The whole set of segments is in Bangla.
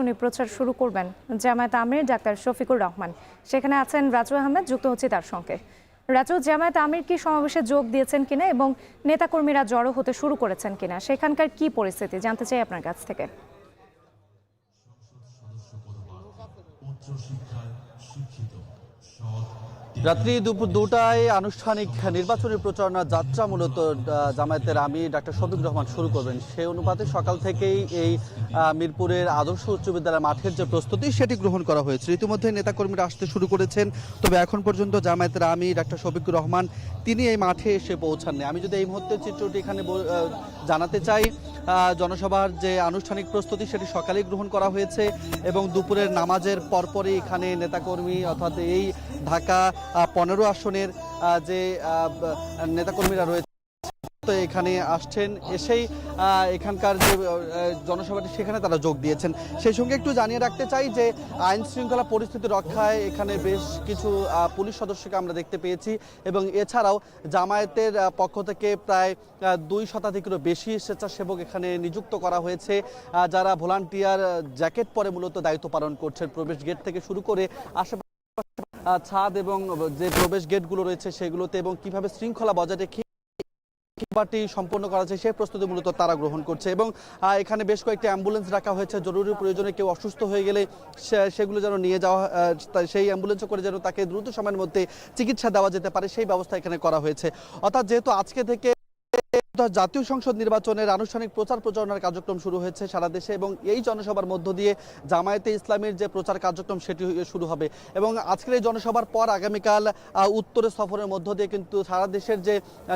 উনি প্রচার শুরু করবেন জামায়াত আমির ডাক্তার শফিকুর রহমান। সেখানে আছেন রাজু আহমেদ, যুক্ত হচ্ছে তার সঙ্গে। রাজু, জামায়াত আমির কি সমাবেশে যোগ দিয়েছেন কিনা এবং নেতাকর্মীরা জড়ো হতে শুরু করেছেন কিনা, সেখানকার কি পরিস্থিতি জানতে চাই আপনার কাছ থেকে। রাত্রি দুপুর 2টায় আনুষ্ঠানিক নির্বাচনী প্রচারণা যাত্রা মূলত জামায়াতের আমির ডাক্তার শফিকুর রহমান শুরু করবেন। সেই অনুপাতে সকাল থেকেই এই মিরপুরের আদর্শ উচ্চ বিদ্যালয় মাঠের যে প্রস্তুতি সেটি গ্রহণ করা হয়েছে। ইতিমধ্যে নেতাকর্মীরা আসতে শুরু করেছেন, তবে এখন পর্যন্ত জামায়াতের আমির ডাক্তার শফিকুর রহমান তিনি এই মাঠে এসে পৌঁছাননি। আমি যদি এই মুহূর্তের চিত্রটি এখানে জানাতে চাই, জনসভার যে আনুষ্ঠানিক প্রস্তুতি সেটি সকালেই গ্রহণ করা হয়েছে এবং দুপুরের নামাজের পরপরই এখানে নেতাকর্মী অর্থাৎ এই ঢাকা 15 আসনের যে নেতাকর্মীরা রয়েছে এখানে আসছেন, এসেই এখানকার যে জনসভাটি সেখানে তারা যোগ দিয়েছেন। সেই সঙ্গে একটু জানিয়ে রাখতে চাই যে আইন শৃঙ্খলা পরিস্থিতি রক্ষায় এখানে বেশ কিছু পুলিশ সদস্যকে আমরা দেখতে পেয়েছি এবং এছাড়াও জামায়াতের পক্ষ থেকে প্রায় 2 শতাধিকেরও বেশি স্বেচ্ছাসেবক এখানে নিযুক্ত করা হয়েছে, যারা ভলান্টিয়ার জ্যাকেট পরে মূলত দায়িত্ব পালন করছেন। প্রবেশ গেট থেকে শুরু করে আশেপাশে ছাদ এবং যে প্রবেশ গেটগুলো রয়েছে সেগুলোতে এবং কিভাবে শৃঙ্খলা বজায় রেখে পার্টি সম্পন্ন করা যায় সেই প্রস্তুতি মূলত তারা গ্রহণ করছে এবং এখানে বেশ কয়েকটি অ্যাম্বুলেন্স রাখা হয়েছে। জরুরি প্রয়োজনে কেউ অসুস্থ হয়ে গেলে সেগুলো যেন নিয়ে যাওয়া, সেই অ্যাম্বুলেন্সে করে যেন তাকে দ্রুত সময়ের মধ্যে চিকিৎসা দেওয়া যেতে পারে সেই ব্যবস্থা এখানে করা হয়েছে। অর্থাৎ যেহেতু আজকে থেকে জাতীয় সংসদ নির্বাচনের আনুষ্ঠানিক প্রচারণার কার্যক্রম শুরু হয়েছে সারা দেশে এবং এই জনসভার মধ্য দিয়ে জামায়াতে ইসলামীর যে প্রচার কার্যক্রম সেটি শুরু হবে এবং আজকের এই জনসভার পর আগামীকাল উত্তরে সফরের মধ্য দিয়ে কিন্তু সারা দেশের যে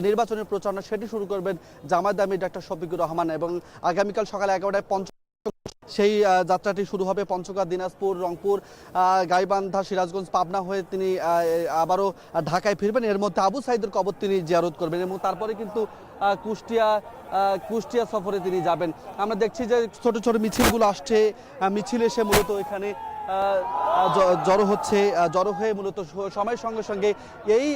নির্বাচনের প্রচারণা সেটি শুরু করবেন জামায়াত আমির ডাক্তার শফিকুর রহমান এবং আগামীকাল সকাল 11টায় সেই যাত্রাটি শুরু হবে। পঞ্চগড়, দিনাজপুর, রংপুর, গাইবান্ধা, সিরাজগঞ্জ, পাবনা হয়ে তিনি আবারও ঢাকায় ফিরবেন। এর মধ্যে আবু সাইদের কবর তিনি জিয়ারত করবেন এবং তারপরে কিন্তু কুষ্টিয়া সফরে তিনি যাবেন। আমরা দেখছি যে ছোট ছোট মিছিলগুলো আসছে, মিছিল এসে মূলত এখানে জড়ো হয়ে মূলত সময়ের সঙ্গে সঙ্গে এই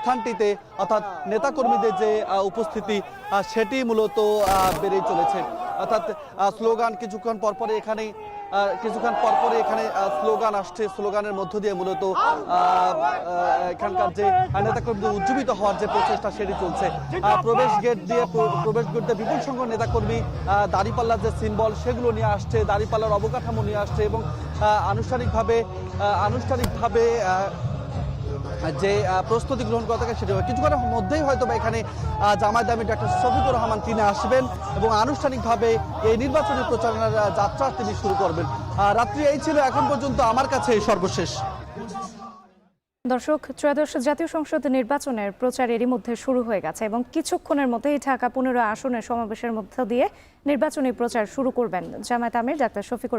স্থানটিতে অর্থাৎ নেতাকর্মীদের যে উপস্থিতি সেটি মূলত বেড়েই চলেছে। অর্থাৎ স্লোগান কিছুক্ষণ পরপরে এখানে স্লোগান আসছে, স্লোগানের মধ্য দিয়ে মূলত এখানকার যে নেতাকর্মীদের উজ্জীবিত হওয়ার যে প্রচেষ্টা সেটি চলছে। প্রবেশ গেট দিয়ে বিপুল সংখ্যক নেতাকর্মী দাঁড়িপাল্লার যে সিম্বল সেগুলো নিয়ে আসছে, দাঁড়িপাল্লার অবকাঠামো নিয়ে আসছে এবং আনুষ্ঠানিকভাবে যে প্রস্তুতি গ্রহণ করা থাকে সেটি কিছুক্ষণের মধ্যেই হয়তো বা এখানে জামায়াত আমির ডাক্তার শফিকুর রহমান তিনি আসবেন এবং আনুষ্ঠানিকভাবে এই নির্বাচনী প্রচারণার যাত্রা তিনি শুরু করবেন। রাত্রি এই ছিল এখন পর্যন্ত আমার কাছে সর্বশেষ। দর্শক, ত্রয়োদশ জাতীয় সংসদ নির্বাচনের প্রচার এরই মধ্যে শুরু হয়ে গেছে এবং কিছুক্ষণের মধ্যেই ঢাকা 15 আসনের সমাবেশের মধ্য দিয়ে নির্বাচনী প্রচার শুরু করবেন জামায়াত আমির ডাক্তার শফিকুর রহমান।